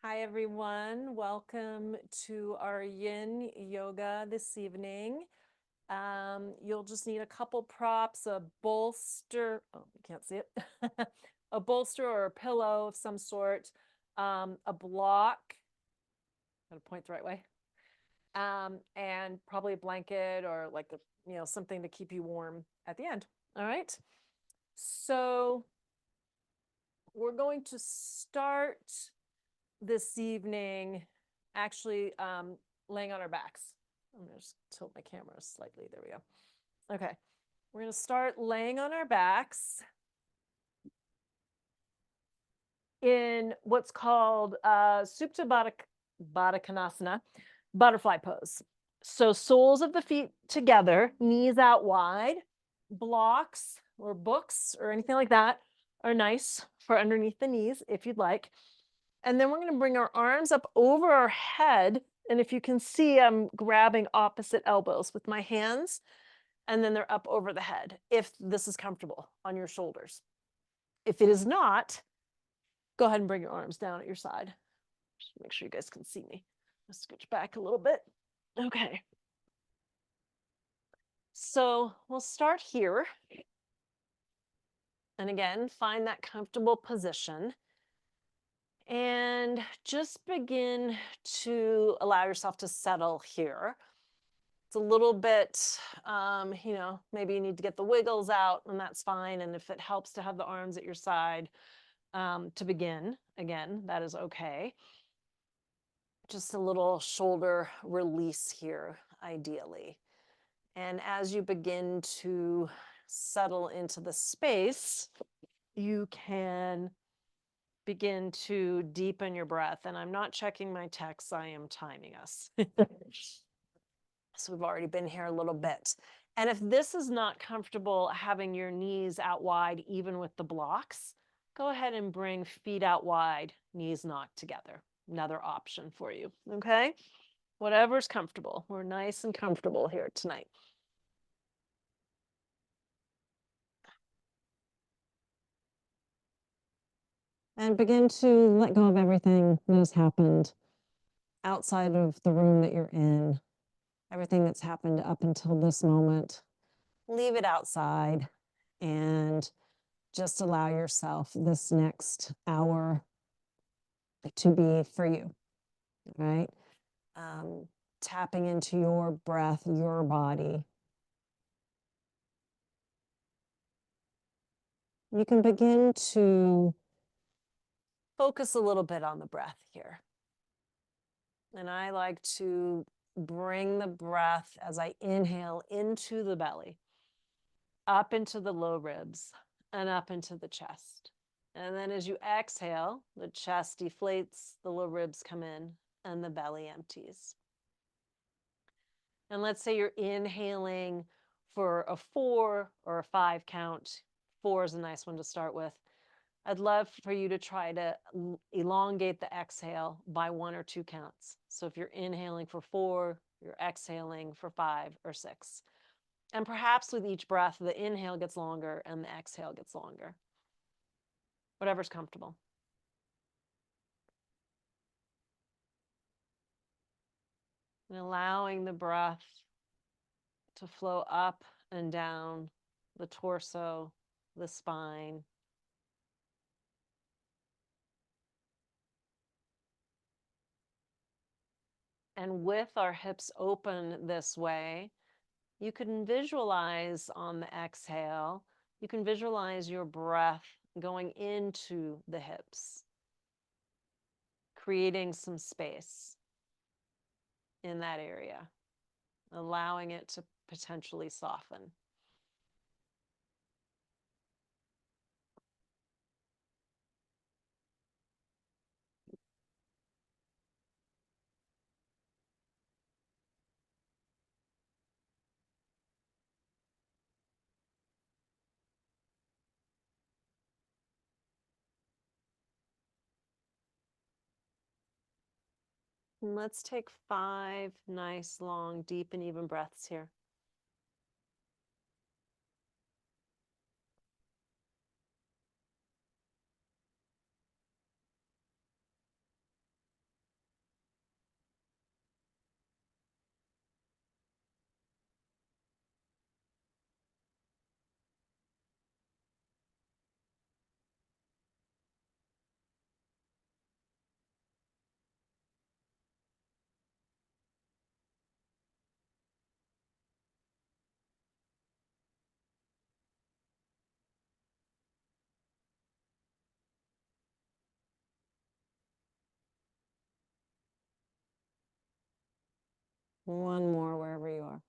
Hi, everyone. Welcome to our yin yoga this evening. You'll just need a couple props, a bolster. Oh, you can't see it. A bolster or a pillow of some sort, a block. Gotta point the right way. And probably a blanket or like something to keep you warm at the end. All right. So we're going to start this evening actually laying on our backs. I'm gonna just tilt my camera slightly. There we go. Okay, we're gonna start laying on our backs in what's called Supta Baddha Konasana, butterfly pose. So soles of the feet together, knees out wide. Blocks or books or anything like that are nice for underneath the knees if you'd like. And then we're going to bring our arms up over our head. And if you can see, I'm grabbing opposite elbows with my hands, and then they're up over the head, if this is comfortable on your shoulders. If it is not, go ahead and bring your arms down at your side. Just make sure you guys can see me. Let's scooch back a little bit. Okay. So we'll start here. And again, find that comfortable position. And just begin to allow yourself to settle here. It's a little bit, maybe you need to get the wiggles out, and that's fine. And if it helps to have the arms at your side to begin, again, that is okay. Just a little shoulder release here, ideally. And as you begin to settle into the space, you can begin to deepen your breath. And I'm not checking my texts, I am timing us. So we've already been here a little bit. And if this is not comfortable having your knees out wide, even with the blocks, go ahead and bring feet out wide, knees knocked together. Another option for you, okay? Whatever's comfortable. We're nice and comfortable here tonight. And begin to let go of everything that has happened outside of the room that you're in, everything that's happened up until this moment. Leave it outside and just allow yourself this next hour to be for you, right? Tapping into your breath, your body. You can begin to focus a little bit on the breath here. And I like to bring the breath as I inhale into the belly, up into the low ribs, and up into the chest. And then as you exhale, the chest deflates, the low ribs come in, and the belly empties. And let's say you're inhaling for a 4 or a 5 count. 4 is a nice one to start with. I'd love for you to try to elongate the exhale by 1 or 2 counts. So if you're inhaling for 4, you're exhaling for 5 or 6. And perhaps with each breath, the inhale gets longer and the exhale gets longer. Whatever's comfortable. And allowing the breath to flow up and down the torso, the spine. And with our hips open this way, you can visualize on the exhale, you can visualize your breath going into the hips, creating some space in that area, allowing it to potentially soften. And let's take 5 nice, long, deep, and even breaths here. One more wherever you are.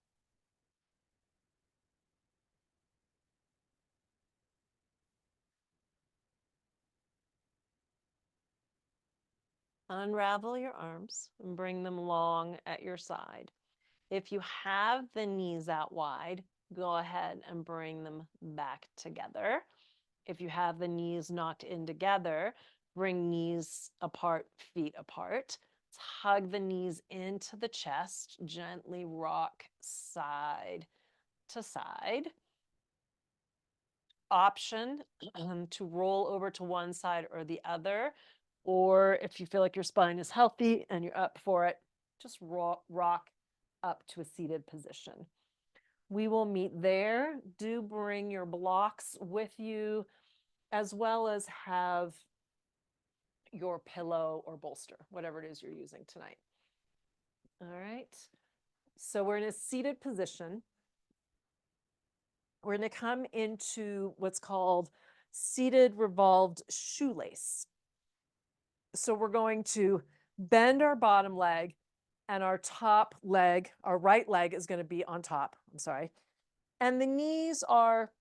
Unravel your arms and bring them long at your side. If you have the knees out wide, go ahead and bring them back together. If you have the knees knocked in together, bring knees apart, feet apart. Hug the knees into the chest, gently rock side to side. Option to roll over to one side or the other, or if you feel like your spine is healthy and you're up for it, just rock up to a seated position. We will meet there. Do bring your blocks with you, as well as have your pillow or bolster, whatever it is you're using tonight. All right. So we're in a seated position. We're going to come into what's called seated revolved shoelace. So we're going to bend our bottom leg, and our top leg, our right leg, is going to be on top. I'm sorry. And the knees are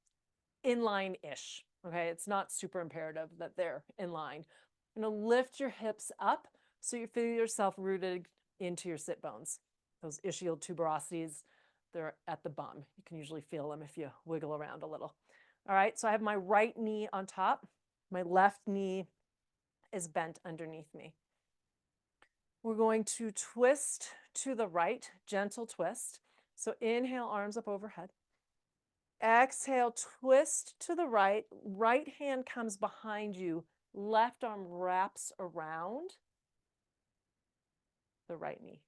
in line-ish. Okay. It's not super imperative that they're in line. You're going to lift your hips up so you feel yourself rooted into your sit bones. Those ischial tuberosities, they're at the bum. You can usually feel them if you wiggle around a little. All right. So I have my right knee on top. My left knee is bent underneath me. We're going to twist to the right, gentle twist. So inhale, arms up overhead. Exhale, twist to the right. Right hand comes behind you. Left arm wraps around the right knee.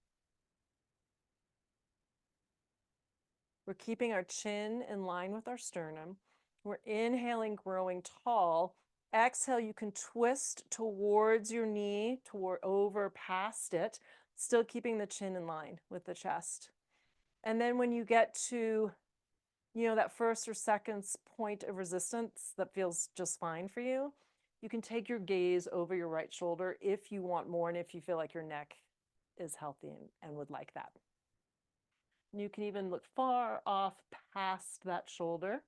We're keeping our chin in line with our sternum. We're inhaling, growing tall. Exhale, you can twist towards your knee, over past it, still keeping the chin in line with the chest. And then when you get to, that first or second point of resistance that feels just fine for you, you can take your gaze over your right shoulder if you want more and if you feel like your neck is healthy and would like that. And you can even look far off past that shoulder.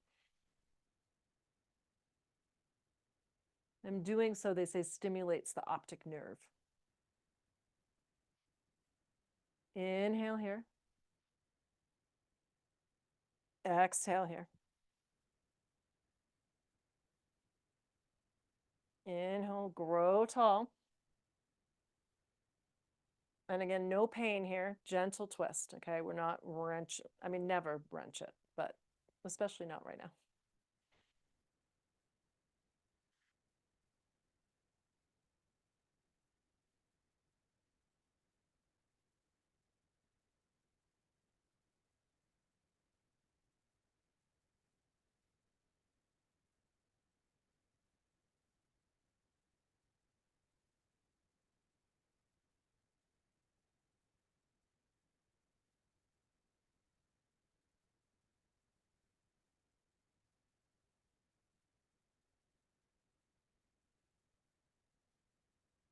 And doing so, they say, stimulates the optic nerve. Inhale here. Exhale here. Inhale, grow tall. And again, no pain here, gentle twist, okay? We're not never wrench it, but especially not right now.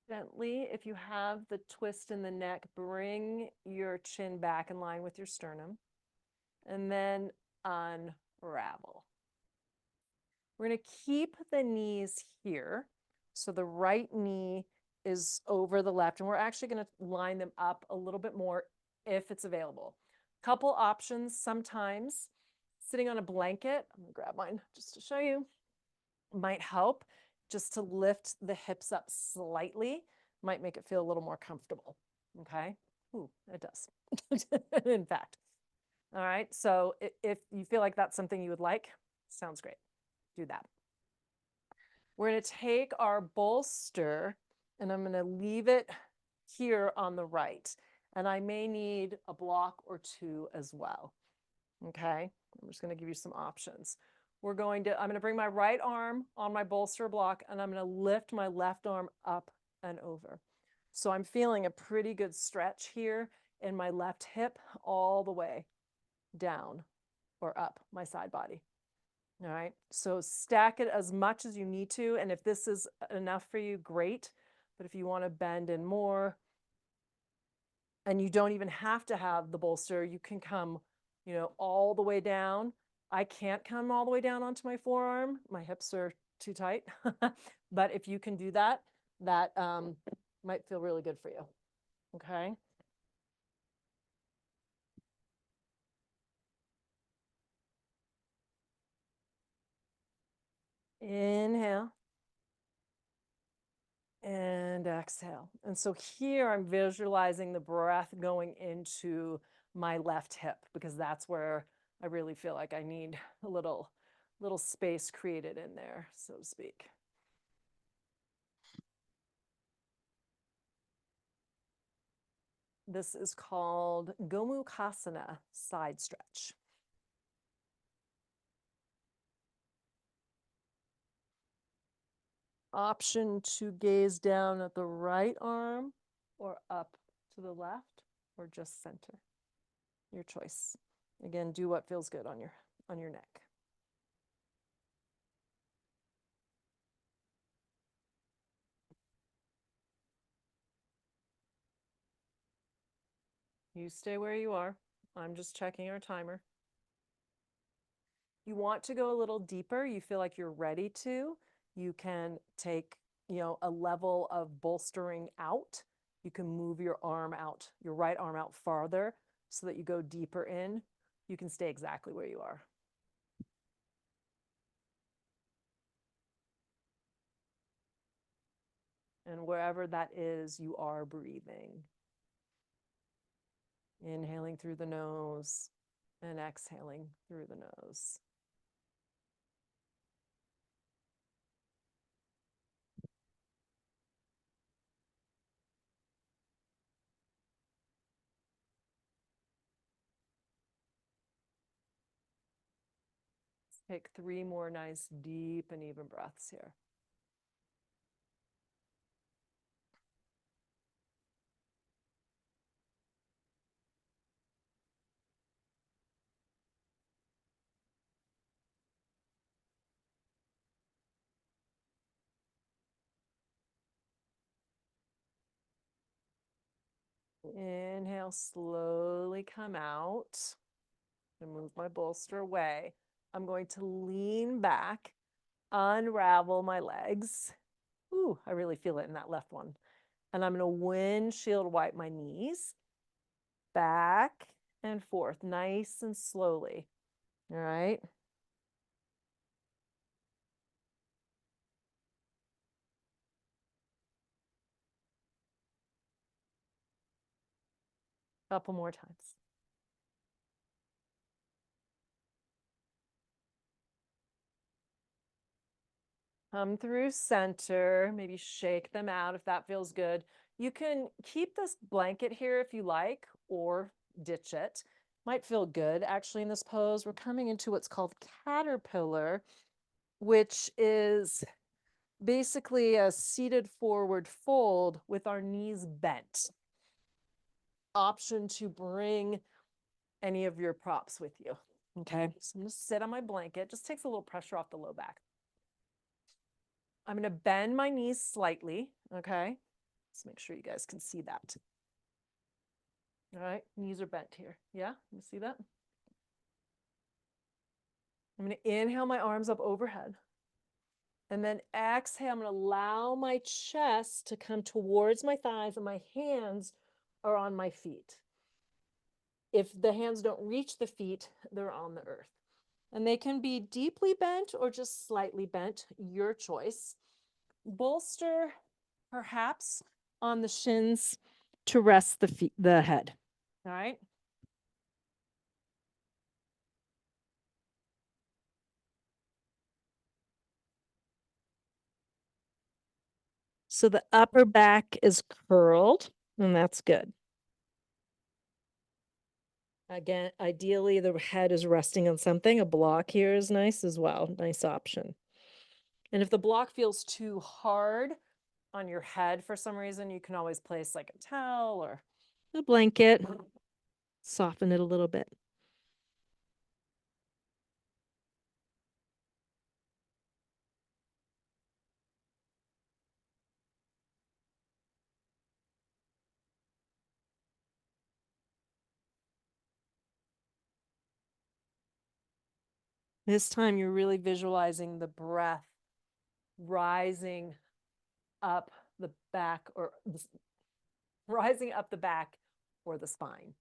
Gently, if you have the twist in the neck, bring your chin back in line with your sternum, and then unravel. We're going to keep the knees here. So the right knee is over the left, and we're actually going to line them up a little bit more if it's available. Couple options. Sometimes sitting on a blanket, I'm going to grab mine just to show you, might help just to lift the hips up slightly, might make it feel a little more comfortable. Okay. Ooh, it does. In fact. All right. So if you feel like that's something you would like, sounds great. Do that. We're going to take our bolster and I'm going to leave it here on the right. And I may need a block or two as well. Okay. I'm just going to give you some options. I'm going to bring my right arm on my bolster block and I'm going to lift my left arm up and over. So I'm feeling a pretty good stretch here in my left hip all the way down or up my side body. All right. So stack it as much as you need to. And if this is enough for you, great. But if you want to bend in more, And you don't even have to have the bolster. You can come, all the way down. I can't come all the way down onto my forearm. My hips are too tight. But if you can do that, that might feel really good for you. Okay. Inhale and exhale. And so here I'm visualizing the breath going into my left hip because that's where I really feel like I need a little space created in there, so to speak. This is called Gomukhasana side stretch. Option to gaze down at the right arm or up to the left or just center. Your choice. Again, do what feels good on your neck. You stay where you are. I'm just checking our timer. You want to go a little deeper, you feel like you're ready to, you can take, a level of bolstering out. You can move your arm out, your right arm out farther so that you go deeper in. You can stay exactly where you are. And wherever that is, you are breathing. Inhaling through the nose and exhaling through the nose. Take 3 more nice, deep and even breaths here. Inhale, slowly come out and move my bolster away. I'm going to lean back, unravel my legs. Ooh, I really feel it in that left one. And I'm going to windshield wipe my knees back and forth, nice and slowly. All right. Couple more times. Come through center, maybe shake them out if that feels good. You can keep this blanket here if you like, or ditch it. Might feel good actually in this pose. We're coming into what's called caterpillar, which is basically a seated forward fold with our knees bent. Option to bring any of your props with you. Okay, so I'm gonna sit on my blanket. Just takes a little pressure off the low back. I'm going to bend my knees slightly, okay? Let's make sure you guys can see that. All right, knees are bent here. Yeah, you see that? I'm going to inhale my arms up overhead. And then exhale, I'm going to allow my chest to come towards my thighs and my hands are on my feet. If the hands don't reach the feet, they're on the earth. And they can be deeply bent or just slightly bent, your choice. Bolster perhaps on the shins to rest the head. All right. So the upper back is curled, and that's good. Again, ideally the head is resting on something. A block here is nice as well. Nice option. And if the block feels too hard on your head for some reason, you can always place like a towel or a blanket, soften it a little bit. This time you're really visualizing the breath rising up the back rising up the back or the spine.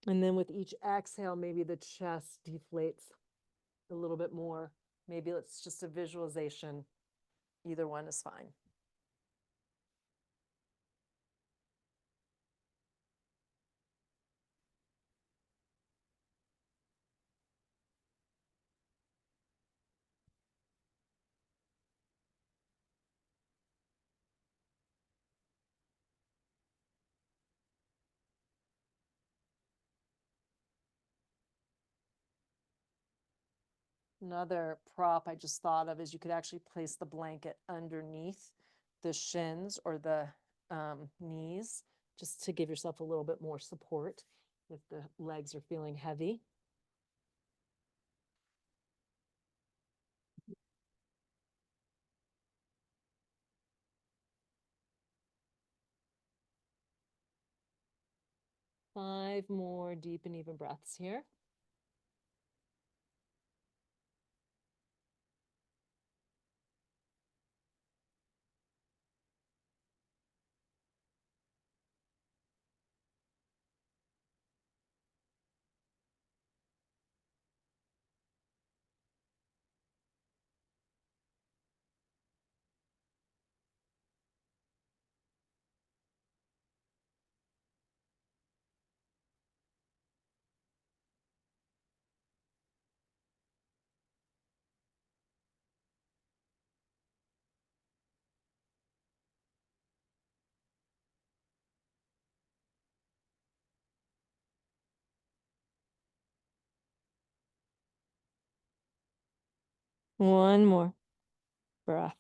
And then with each exhale, maybe the chest deflates a little bit more. Maybe it's just a visualization. Either one is fine. Another prop I just thought of is you could actually place the blanket underneath the shins or the knees, just to give yourself a little bit more support if the legs are feeling heavy. Five more deep and even breaths here. One more breath.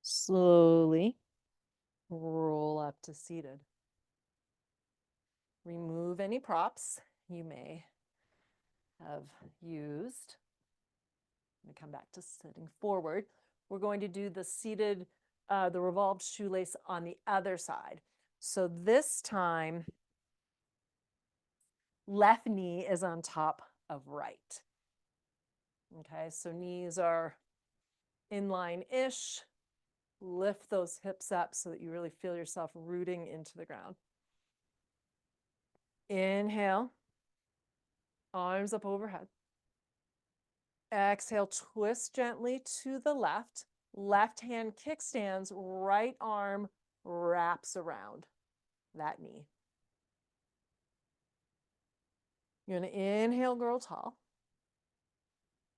Slowly roll up to seated. Remove any props you may have used. I'm going to come back to sitting forward. We're going to do the seated, the revolved shoelace on the other side. So this time, left knee is on top of right. Okay, so knees are in line-ish. Lift those hips up so that you really feel yourself rooting into the ground. Inhale, arms up overhead. Exhale, twist gently to the left. Left hand kickstands, right arm wraps around that knee. You're going to inhale, grow tall.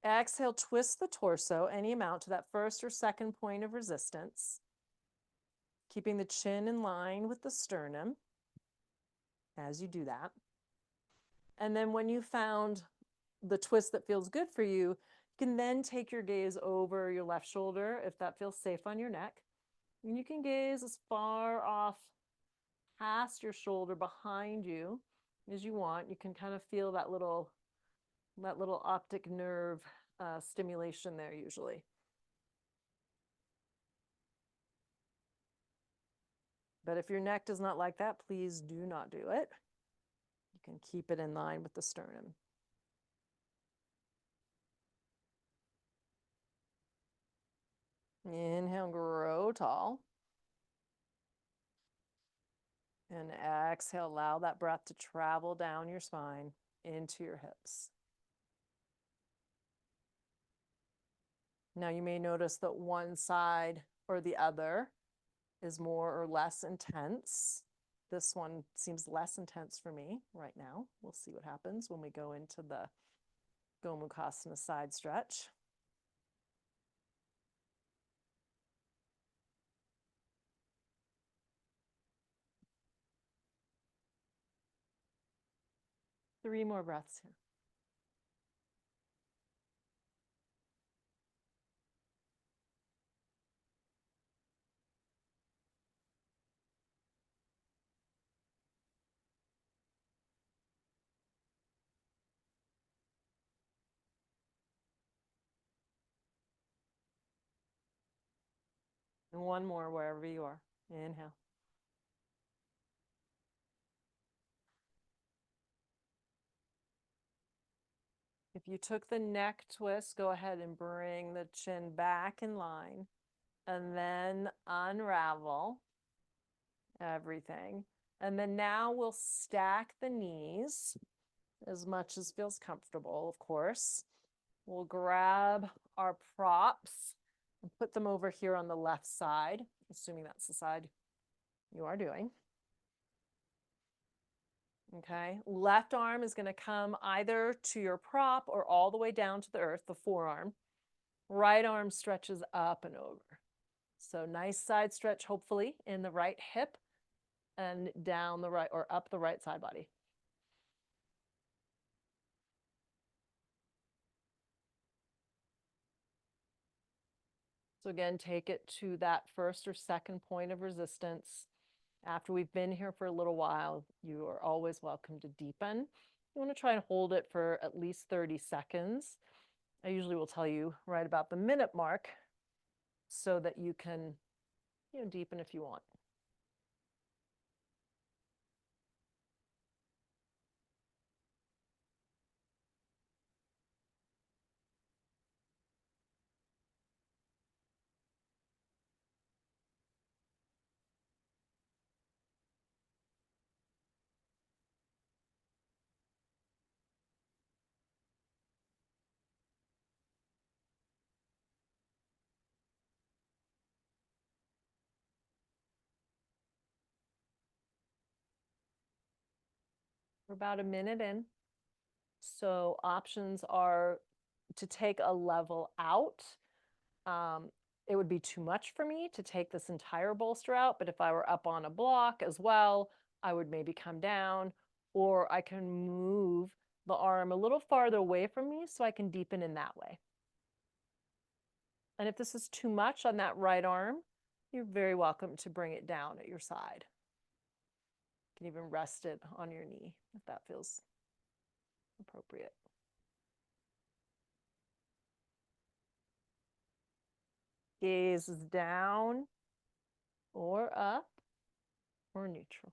Exhale, twist the torso any amount to that first or second point of resistance, keeping the chin in line with the sternum as you do that. And then when you found the twist that feels good for you, you can then take your gaze over your left shoulder if that feels safe on your neck. And you can gaze as far off past your shoulder behind you as you want. You can kind of feel that little optic nerve stimulation there usually. But if your neck does not like that, please do not do it. You can keep it in line with the sternum. Inhale, grow tall. And exhale, allow that breath to travel down your spine into your hips. Now you may notice that one side or the other is more or less intense. This one seems less intense for me right now. We'll see what happens when we go into the Gomukhasana side stretch. Three more breaths here. And one more wherever you are. Inhale. If you took the neck twist, go ahead and bring the chin back in line and then unravel everything. And then now we'll stack the knees as much as feels comfortable, of course. We'll grab our props and put them over here on the left side, assuming that's the side you are doing. Okay, left arm is going to come either to your prop or all the way down to the earth, the forearm. Right arm stretches up and over. So nice side stretch, hopefully, in the right hip and down the right or up the right side body. So again, take it to that first or second point of resistance. After we've been here for a little while, you are always welcome to deepen. You want to try and hold it for at least 30 seconds. I usually will tell you right about the minute mark so that you can, deepen if you want. We're about a minute in. So options are to take a level out. It would be too much for me to take this entire bolster out, but if I were up on a block as well, I would maybe come down, or I can move the arm a little farther away from me so I can deepen in that way. And if this is too much on that right arm, you're very welcome to bring it down at your side. You can even rest it on your knee if that feels appropriate. Gaze is down or up or neutral.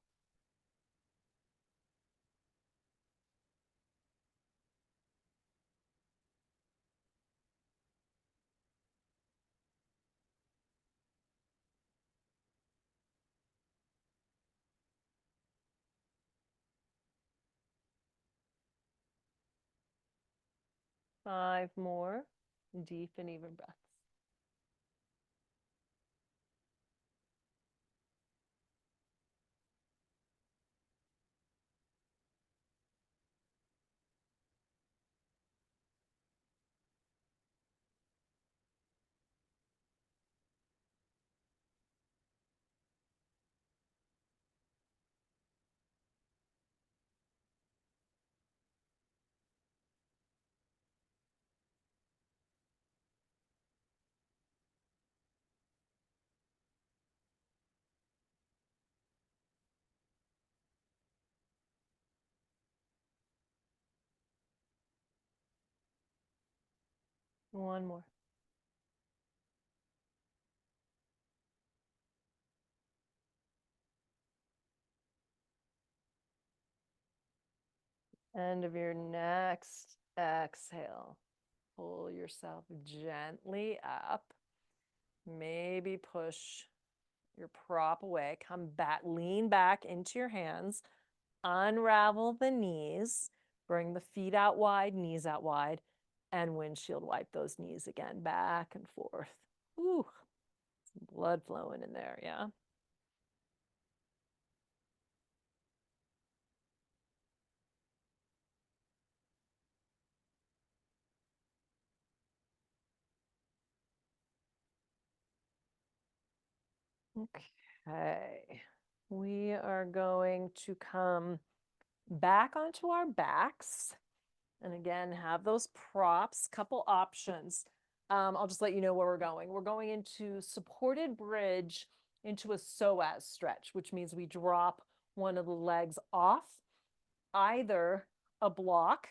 Five more deep and even breaths. One more. End of your next exhale. Pull yourself gently up. Maybe push your prop away. Come back, lean back into your hands. Unravel the knees. Bring the feet out wide, knees out wide, and windshield wipe those knees again, back and forth. Ooh, some blood flowing in there, yeah? Okay. We are going to come back onto our backs. And again, have those props, couple options. I'll just let you know where we're going. We're going into supported bridge into a psoas stretch, which means we drop one of the legs off either a block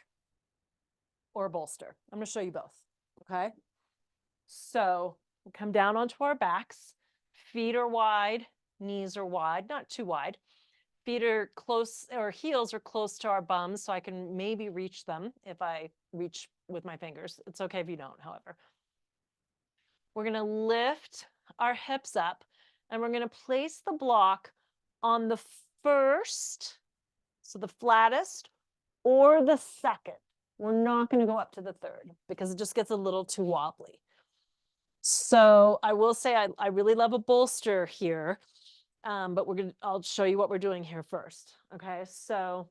or a bolster. I'm going to show you both. Okay. So we'll come down onto our backs, Feet are wide, knees are wide, not too wide. Feet are close, or heels are close to our bums, so I can maybe reach them if I reach with my fingers. It's okay if you don't, however. We're going to lift our hips up, and we're going to place the block on the first, so the flattest, or the second. We're not going to go up to the third because it just gets a little too wobbly. So I will say I really love a bolster here, but I'll show you what we're doing here first. Okay, so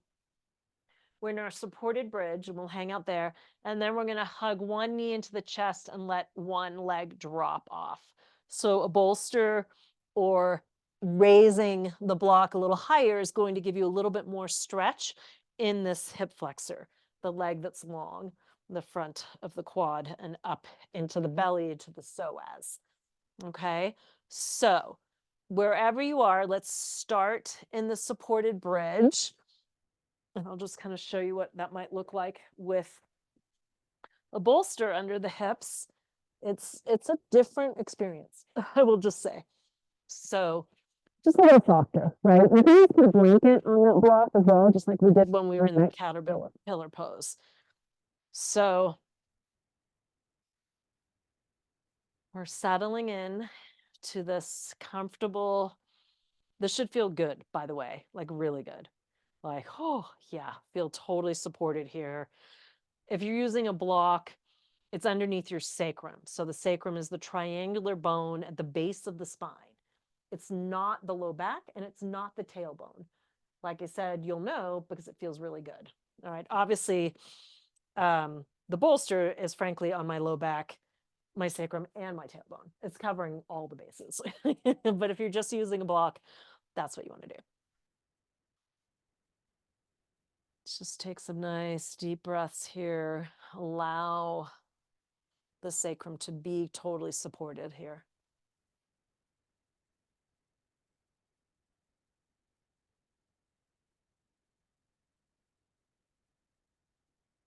we're in our supported bridge and we'll hang out there. And then we're going to hug one knee into the chest and let one leg drop off. So a bolster or raising the block a little higher is going to give you a little bit more stretch in this hip flexor, the leg that's long, the front of the quad and up into the belly, to the psoas. Okay, so wherever you are, let's start in the supported bridge. And I'll just kind of show you what that might look like with a bolster under the hips. It's a different experience, I will just say. So just a little softer, right? We can put a blanket on that block as well, just like we did when we were in the caterpillar pose. So we're settling in to this comfortable, this should feel good, by the way, like really good. Like, oh yeah, feel totally supported here. If you're using a block, it's underneath your sacrum. So the sacrum is the triangular bone at the base of the spine. It's not the low back and it's not the tailbone. Like I said, you'll know because it feels really good. All right. Obviously, the bolster is frankly on my low back, my sacrum, and my tailbone. It's covering all the bases. But if you're just using a block, that's what you want to do. Just take some nice deep breaths here. Allow the sacrum to be totally supported here.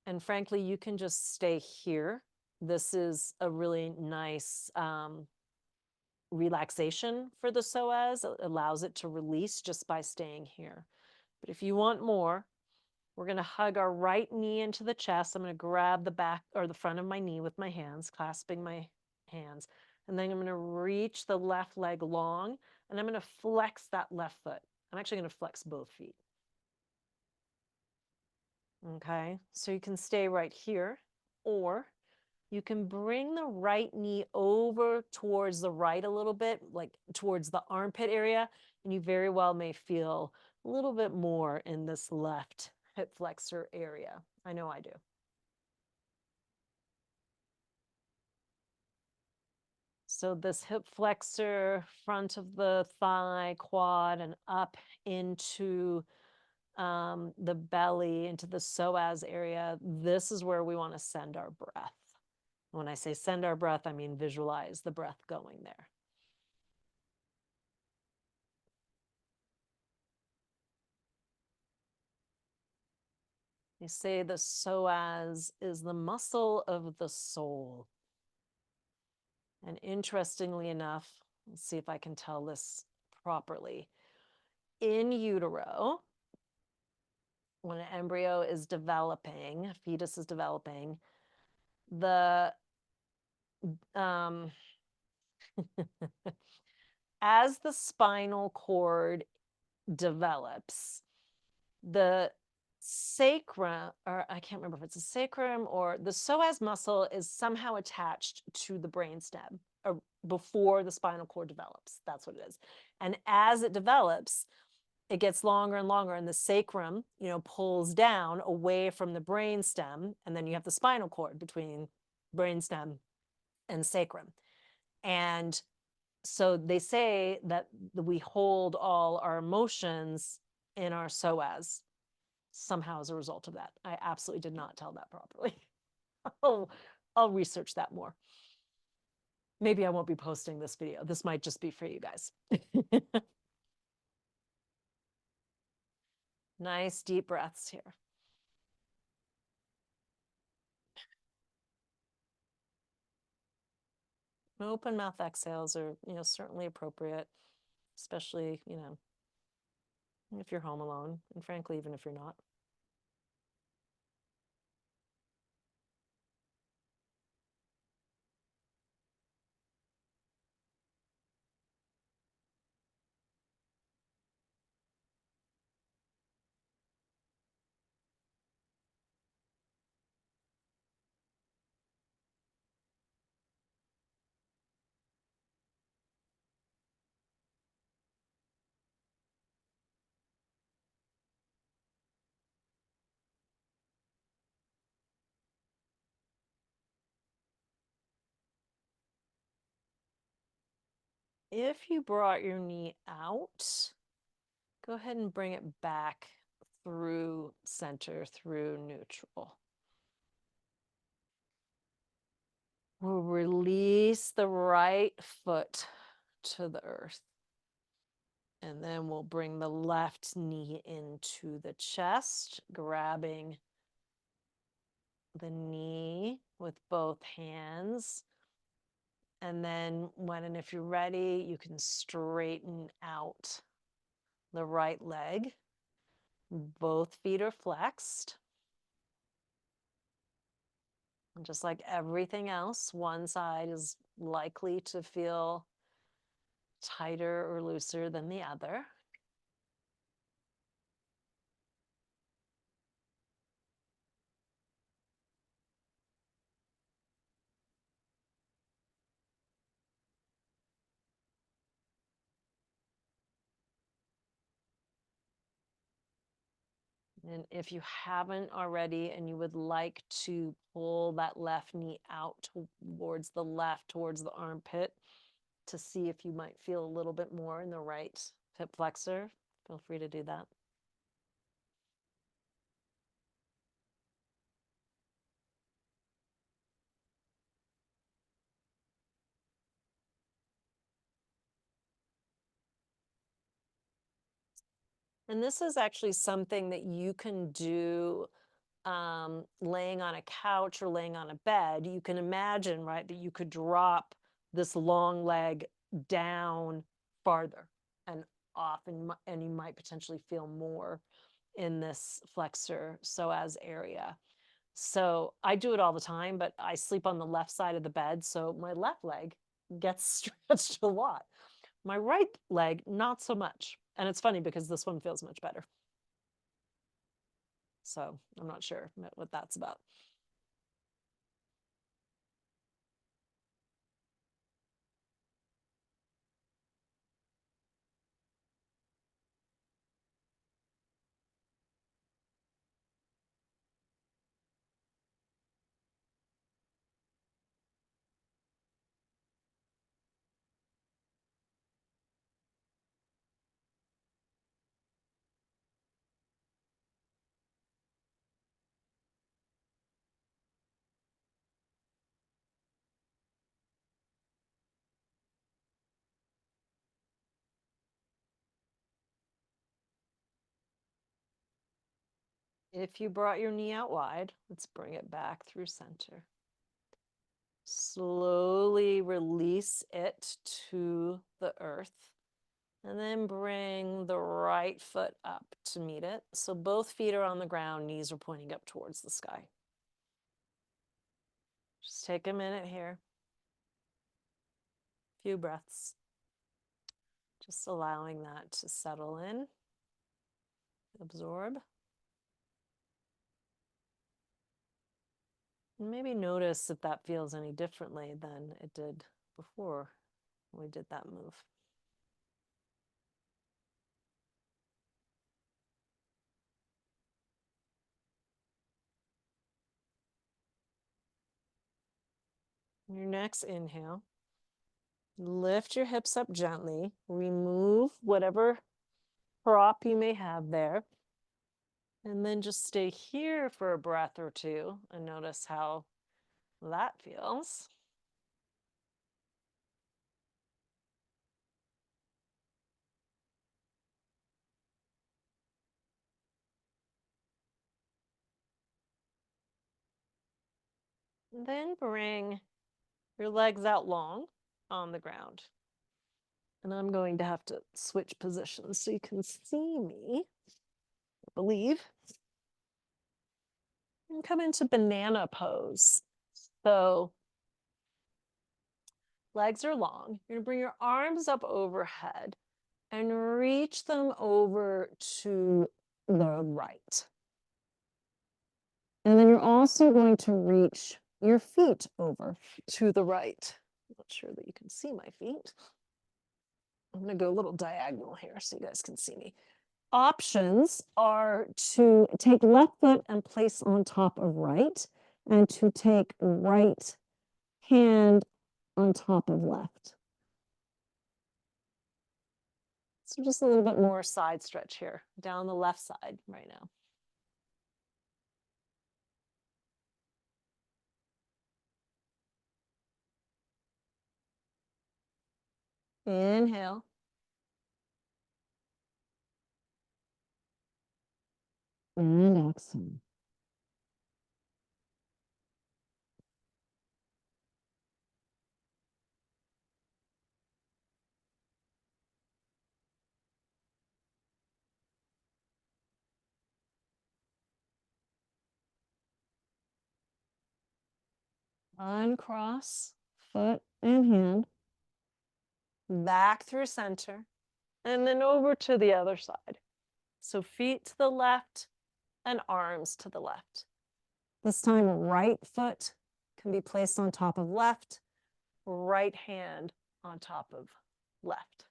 And frankly, you can just stay here. This is a really nice relaxation for the psoas. It allows it to release just by staying here. But if you want more, we're going to hug our right knee into the chest. I'm going to grab the back or the front of my knee with my hands, clasping my hands. And then I'm going to reach the left leg long, and I'm going to flex that left foot. I'm actually going to flex both feet. Okay, so you can stay right here, or you can bring the right knee over towards the right a little bit, like towards the armpit area, and you very well may feel a little bit more in this left hip flexor area. I know I do. So this hip flexor, front of the thigh, quad, and up into the belly, into the psoas area, this is where we want to send our breath. When I say send our breath, I mean visualize the breath going there. They say the psoas is the muscle of the soul. And interestingly enough, let's see if I can tell this properly. In utero, when an embryo is developing, a fetus is developing, the as the spinal cord develops, the sacrum, or I can't remember if it's a sacrum or the psoas muscle, is somehow attached to the brainstem or before the spinal cord develops. That's what it is. And as it develops, it gets longer and longer, and the sacrum, pulls down away from the brainstem, and then you have the spinal cord between brainstem and sacrum. And so they say that we hold all our emotions in our psoas somehow as a result of that. I absolutely did not tell that properly. I'll research that more. Maybe I won't be posting this video. This might just be for you guys. Nice deep breaths here. Open mouth exhales are, certainly appropriate, especially, if you're home alone, and frankly, even if you're not. If you brought your knee out, go ahead and bring it back through center, through neutral. We'll release the right foot to the earth. And then we'll bring the left knee into the chest, grabbing the knee with both hands. And then when and if you're ready, you can straighten out the right leg. Both feet are flexed. And just like everything else, one side is likely to feel tighter or looser than the other. And if you haven't already and you would like to pull that left knee out towards the left, towards the armpit, to see if you might feel a little bit more in the right hip flexor, feel free to do that. And this is actually something that you can do laying on a couch or laying on a bed. You can imagine, right, that you could drop this long leg down farther and off, and you might potentially feel more in this flexor psoas area. So I do it all the time, but I sleep on the left side of the bed, so my left leg gets stretched a lot. My right leg, not so much. And it's funny because this one feels much better. So I'm not sure what that's about. If you brought your knee out wide, let's bring it back through center. Slowly release it to the earth. And then bring the right foot up to meet it. So both feet are on the ground, knees are pointing up towards the sky. Just take a minute here. Few breaths. Just allowing that to settle in, absorb. And maybe notice if that feels any differently than it did before we did that move. Your next inhale, lift your hips up gently, remove whatever prop you may have there, and then just stay here for a breath or two and notice how that feels. Then bring your legs out long. on the ground. And I'm going to have to switch positions so you can see me, I believe. And come into banana pose. So legs are long. You're gonna bring your arms up overhead and reach them over to the right. And then you're also going to reach your feet over to the right. I'm not sure that you can see my feet. I'm going to go a little diagonal here so you guys can see me. Options are to take left foot and place on top of right, and to take right hand on top of left. So just a little bit more side stretch here, down the left side right now. Inhale. And exhale. Uncross foot and hand. Back through center. And then over to the other side. So feet to the left and arms to the left. This time, right foot can be placed on top of left, right hand on top of left.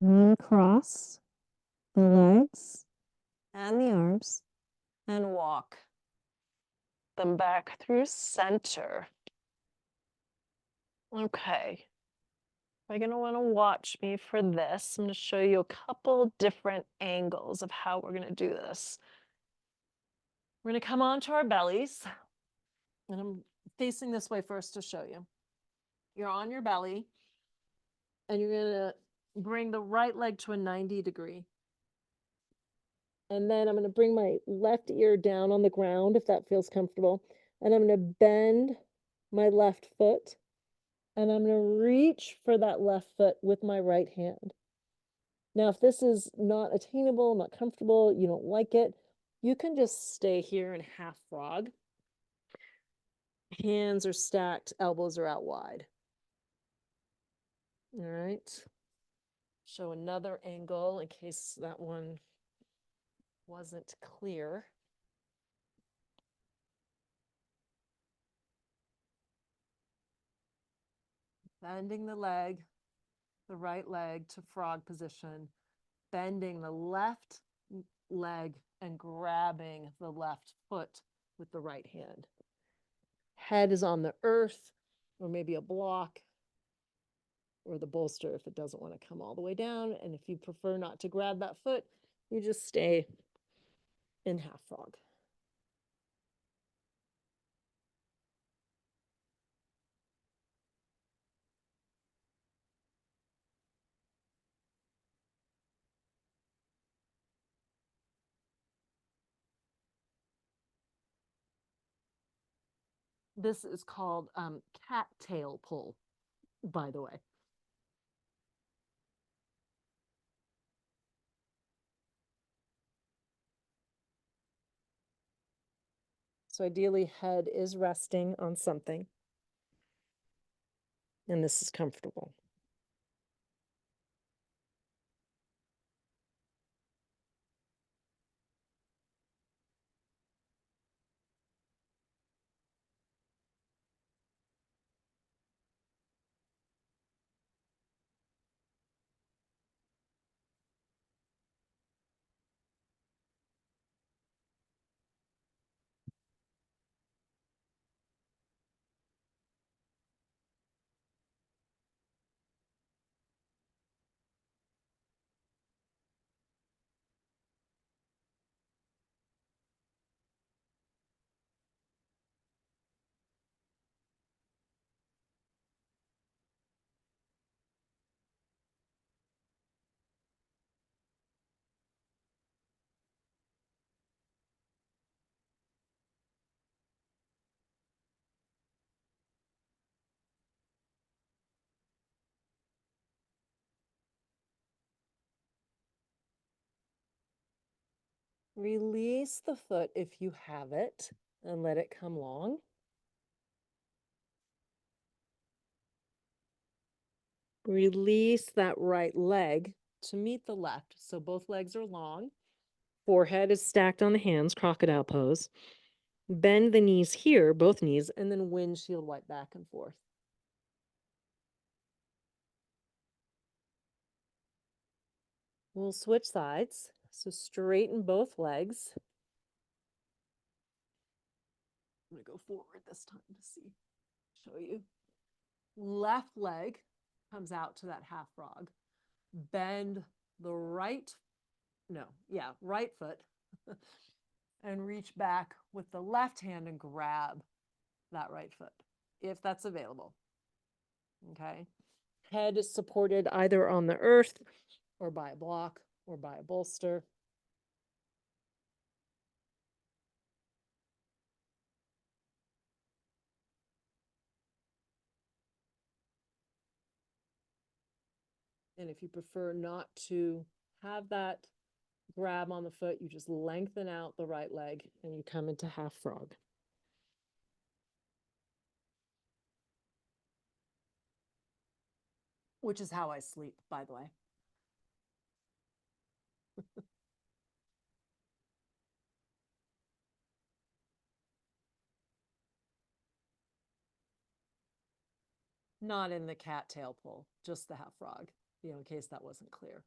Uncross the legs and the arms and walk them back through center. Okay. You're going to want to watch me for this. I'm going to show you a couple different angles of how we're going to do this. We're going to come onto our bellies. And I'm facing this way first to show you. You're on your belly. And you're going to bring the right leg to a 90 degree. And then I'm going to bring my left ear down on the ground, if that feels comfortable. And I'm going to bend my left foot. And I'm going to reach for that left foot with my right hand. Now, if this is not attainable, not comfortable, you don't like it, you can just stay here in half frog. Hands are stacked, elbows are out wide. All right. Show another angle in case that one wasn't clear. Bending the leg, the right leg to frog position, bending the left leg and grabbing the left foot with the right hand. Head is on the earth or maybe a block or the bolster if it doesn't want to come all the way down. And if you prefer not to grab that foot, you just stay in half frog. This is called cattail pull, by the way. So ideally, head is resting on something. And this is comfortable. Release the foot if you have it and let it come long. Release that right leg to meet the left. So both legs are long. Forehead is stacked on the hands, crocodile pose. Bend the knees here, both knees, and then windshield wipe back and forth. We'll switch sides. So straighten both legs. I'm going to go forward this time to show you. Left leg comes out to that half frog. Bend the right foot and reach back with the left hand and grab that right foot if that's available. Okay. Head is supported either on the earth or by a block or by a bolster. And if you prefer not to have that grab on the foot, you just lengthen out the right leg and you come into half frog. Which is how I sleep, by the way. Not in the cattail pull, just the half frog, in case that wasn't clear.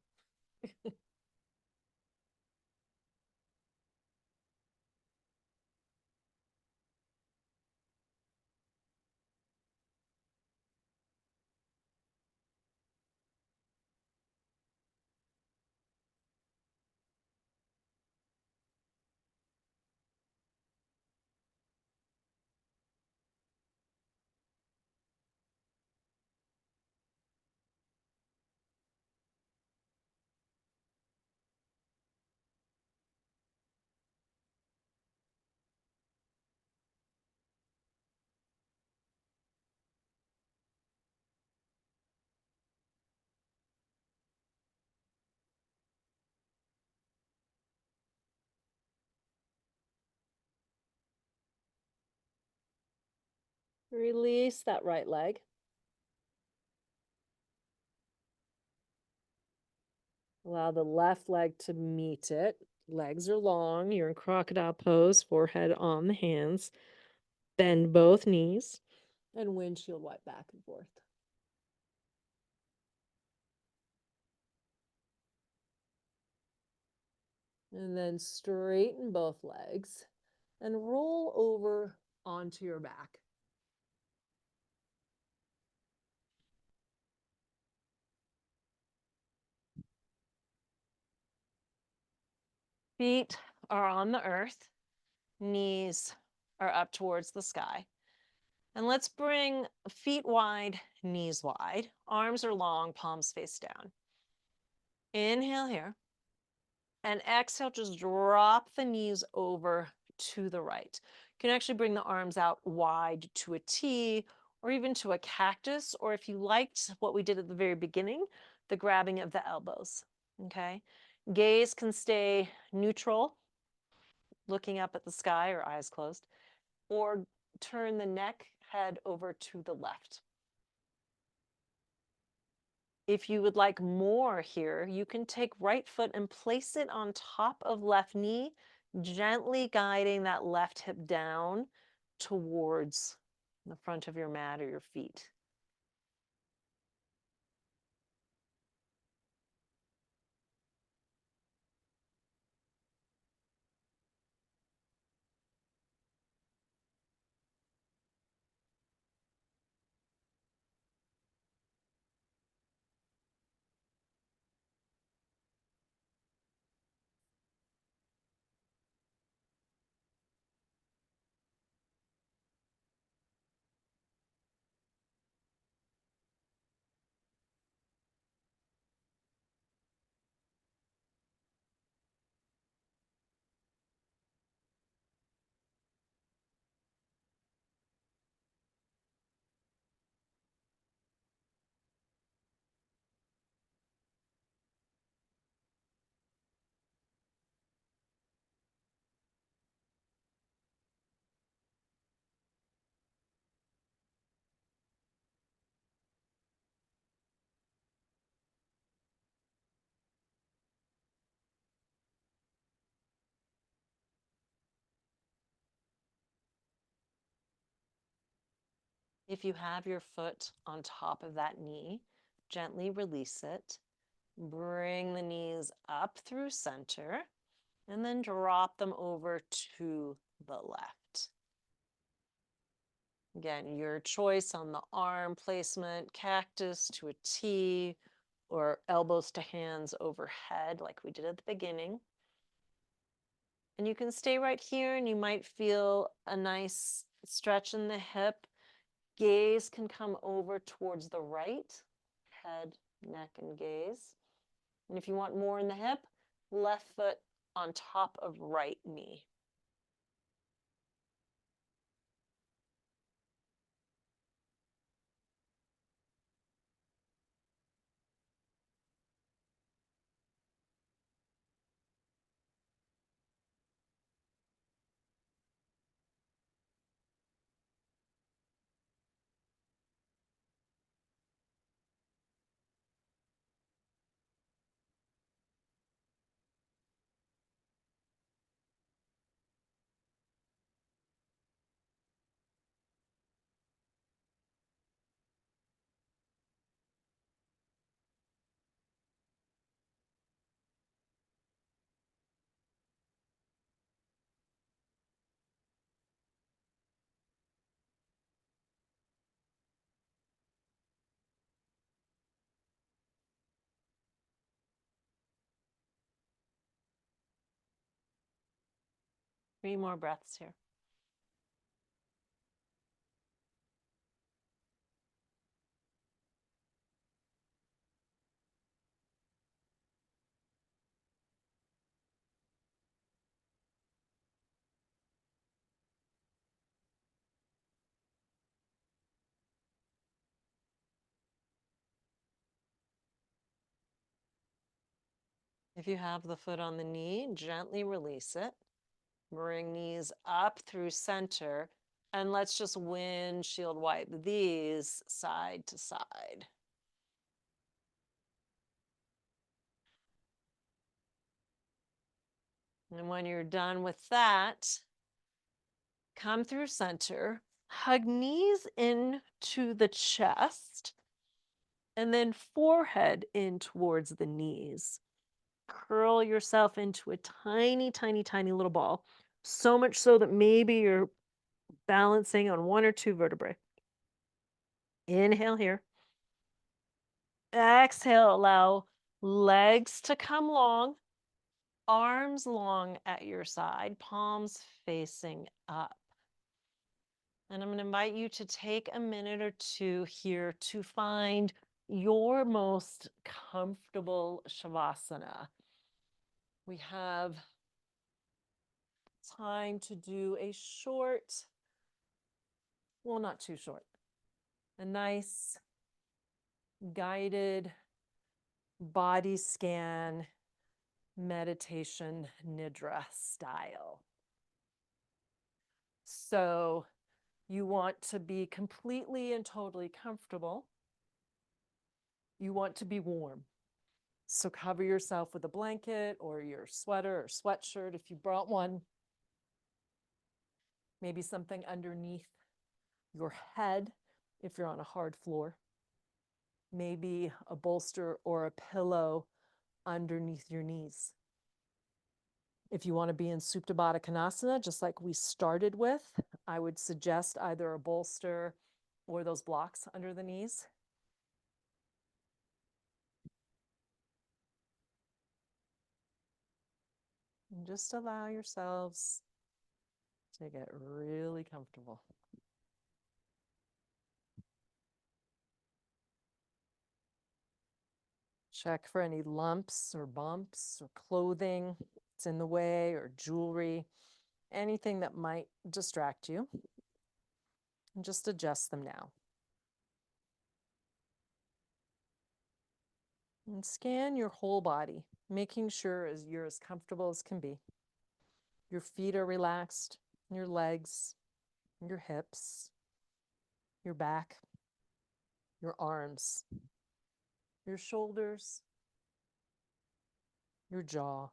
Release that right leg. Allow the left leg to meet it. Legs are long. You're in crocodile pose, forehead on the hands. Bend both knees and windshield wipe back and forth. And then straighten both legs and roll over onto your back. Feet are on the earth, knees are up towards the sky. And let's bring feet wide, knees wide. Arms are long, palms face down. Inhale here. And exhale, just drop the knees over to the right. You can actually bring the arms out wide to a T or even to a cactus, or if you liked what we did at the very beginning, the grabbing of the elbows, okay? Gaze can stay neutral, looking up at the sky or eyes closed, or turn the neck, head over to the left. If you would like more here, you can take right foot and place it on top of left knee, gently guiding that left hip down towards the front of your mat or your feet. If you have your foot on top of that knee, gently release it. Bring the knees up through center and then drop them over to the left. Again, your choice on the arm placement, cactus to a T, or elbows to hands overhead like we did at the beginning. And you can stay right here and you might feel a nice stretch in the hip. Gaze can come over towards the right, head, neck, and gaze. And if you want more in the hip, left foot on top of right knee. Three more breaths here. If you have the foot on the knee, gently release it. Bring knees up through center. And let's just windshield wipe these side to side. And when you're done with that, come through center, hug knees into the chest, and then forehead in towards the knees. Curl yourself into a tiny, tiny, tiny little ball. So much so that maybe you're balancing on one or two vertebrae. Inhale here. Exhale, allow legs to come long, arms long at your side, palms facing up. And I'm going to invite you to take a minute or two here to find your most comfortable Shavasana. We have time to do a short, well, not too short, a nice guided body scan meditation Nidra style. So you want to be completely and totally comfortable. You want to be warm. So cover yourself with a blanket or your sweater or sweatshirt if you brought one. Maybe something underneath your head if you're on a hard floor. Maybe a bolster or a pillow underneath your knees. If you want to be in Supta Baddha Konasana, just like we started with, I would suggest either a bolster or those blocks under the knees. And just allow yourselves to get really comfortable. Check for any lumps or bumps or clothing that's in the way or jewelry, anything that might distract you. And just adjust them now. And scan your whole body, making sure you're as comfortable as can be. Your feet are relaxed, your legs, your hips, your back, your arms, your shoulders, your jaw,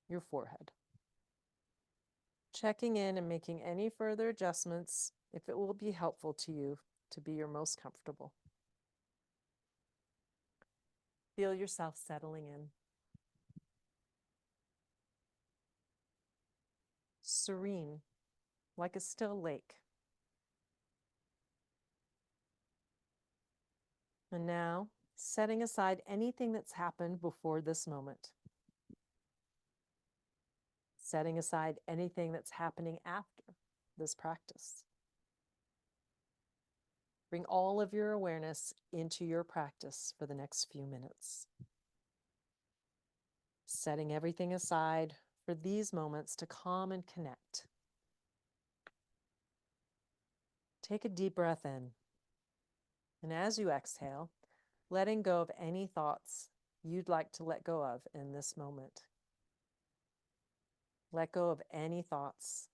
your forehead. Checking in and making any further adjustments if it will be helpful to you to be your most comfortable. Feel yourself settling in. Serene, like a still lake. And now, setting aside anything that's happened before this moment. Setting aside anything that's happening after this practice. Bring all of your awareness into your practice for the next few minutes. Setting everything aside for these moments to calm and connect. Take a deep breath in. And as you exhale, letting go of any thoughts you'd like to let go of in this moment. Let go of any thoughts.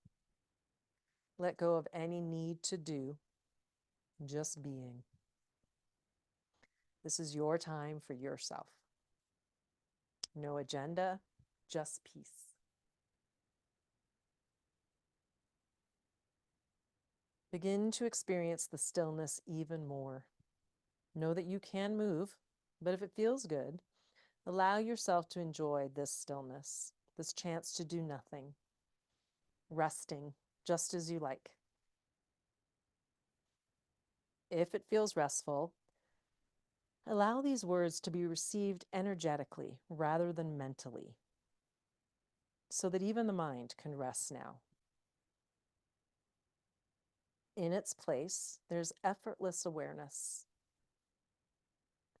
Let go of any need to do. Just being. This is your time for yourself. No agenda, just peace. Begin to experience the stillness even more. Know that you can move, but if it feels good, allow yourself to enjoy this stillness, this chance to do nothing, resting just as you like. If it feels restful, allow these words to be received energetically rather than mentally, so that even the mind can rest now. In its place, there's effortless awareness.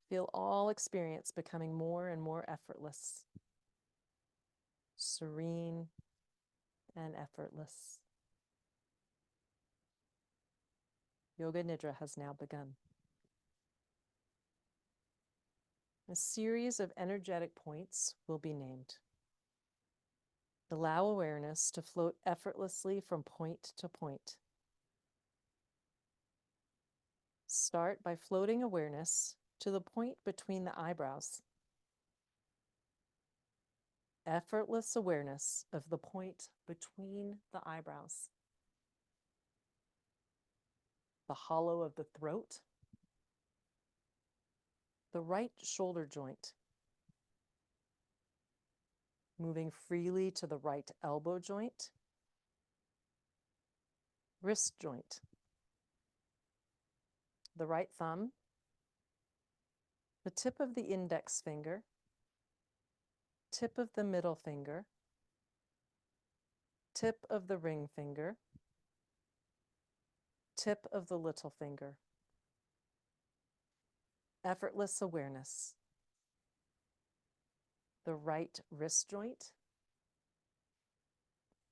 Feel all experience becoming more and more effortless, serene, and effortless. Yoga Nidra has now begun. A series of energetic points will be named. Allow awareness to float effortlessly from point to point. Start by floating awareness to the point between the eyebrows. Effortless awareness of the point between the eyebrows. The hollow of the throat. The right shoulder joint. Moving freely to the right elbow joint. Wrist joint. The right thumb. The tip of the index finger. Tip of the middle finger. Tip of the ring finger. Tip of the little finger. Effortless awareness. The right wrist joint.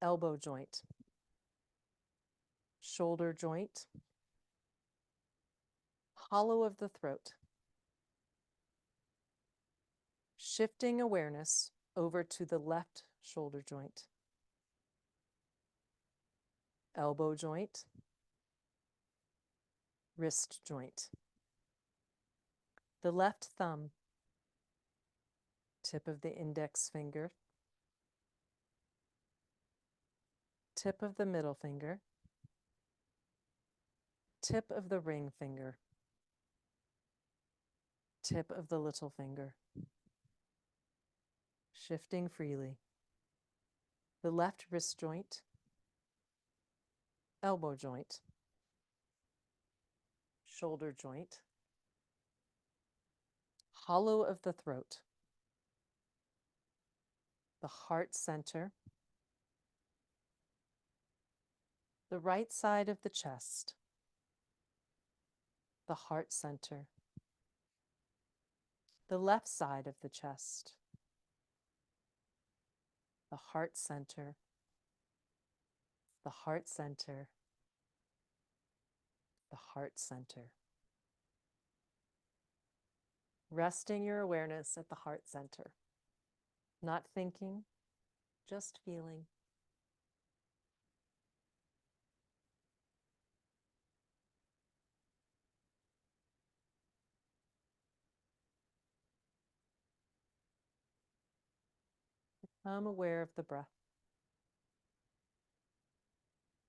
Elbow joint. Shoulder joint. Hollow of the throat. Shifting awareness over to the left shoulder joint. Elbow joint. Wrist joint. The left thumb. Tip of the index finger. Tip of the middle finger. Tip of the ring finger. Tip of the little finger. Shifting freely. The left wrist joint. Elbow joint. Shoulder joint. Hollow of the throat. The heart center. The right side of the chest. The heart center. The left side of the chest. The heart center. The heart center. The heart center. Resting your awareness at the heart center. Not thinking, just feeling. Become aware of the breath.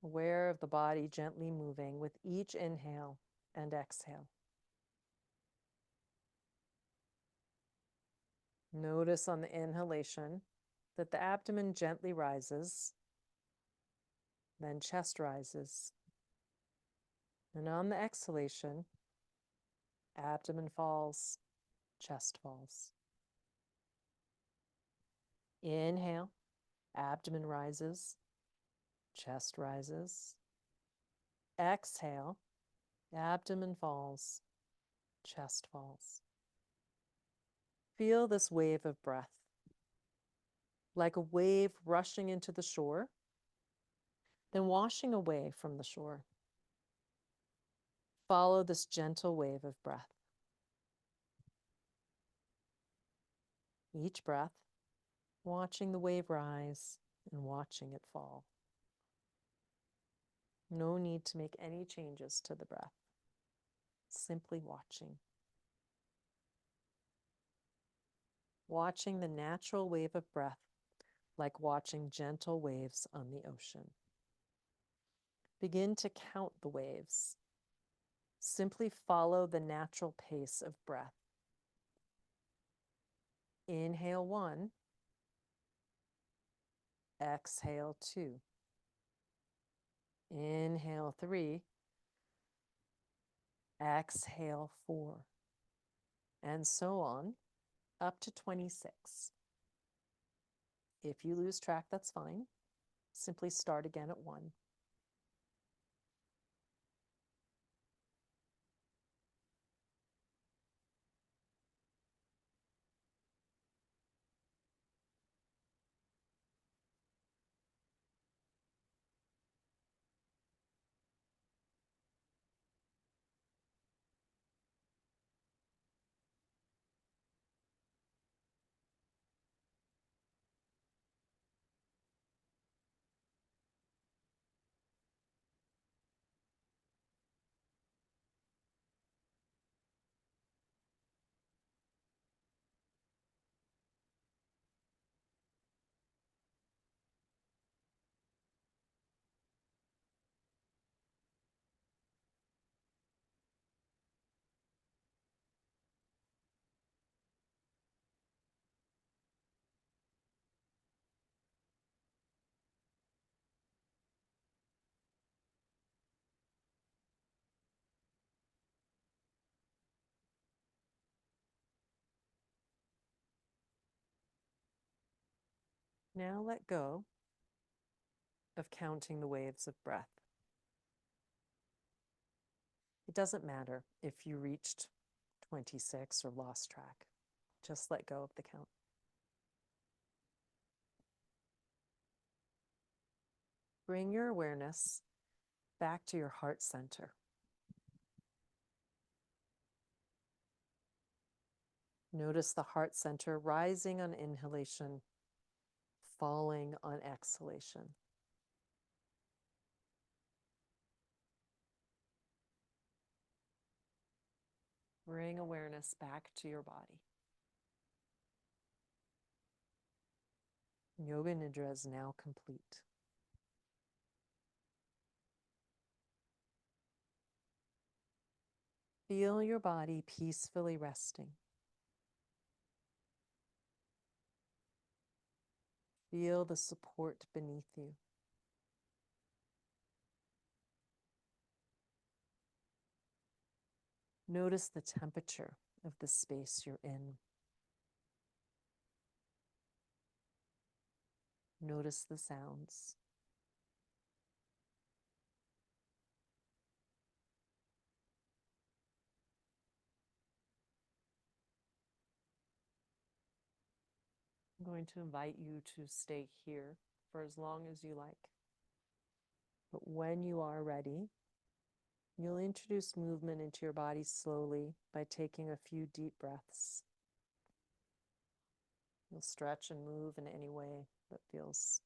aware of the body gently moving with each inhale and exhale. Notice on the inhalation that the abdomen gently rises, then chest rises. And on the exhalation, abdomen falls, chest falls. Inhale, abdomen rises, chest rises. Exhale, abdomen falls, chest falls. Feel this wave of breath, like a wave rushing into the shore, then washing away from the shore. Follow this gentle wave of breath. Each breath, watching the wave rise and watching it fall. No need to make any changes to the breath. Simply watching. Watching the natural wave of breath, like watching gentle waves on the ocean. Begin to count the waves. Simply follow the natural pace of breath. Inhale 1, exhale 2. Inhale 3, exhale 4, and so on, up to 26. If you lose track, that's fine. Simply start again at 1. Now let go of counting the waves of breath. It doesn't matter if you reached 26 or lost track. Just let go of the count. Bring your awareness back to your heart center. Notice the heart center rising on inhalation, falling on exhalation. Bring awareness back to your body. Yoga Nidra is now complete. Feel your body peacefully resting. Feel the support beneath you. Notice the temperature of the space you're in. Notice the sounds. I'm going to invite you to stay here for as long as you like. But when you are ready, you'll introduce movement into your body slowly by taking a few deep breaths. You'll stretch and move in any way that feels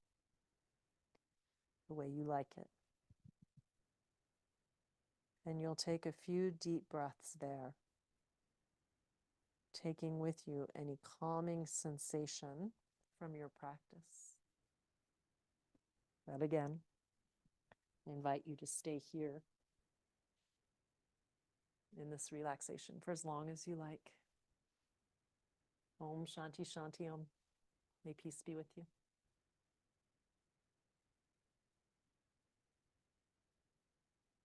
the way you like it. And you'll take a few deep breaths there, taking with you any calming sensation from your practice. But again, I invite you to stay here in this relaxation for as long as you like. Om Shanti Shanti Om. May peace be with you.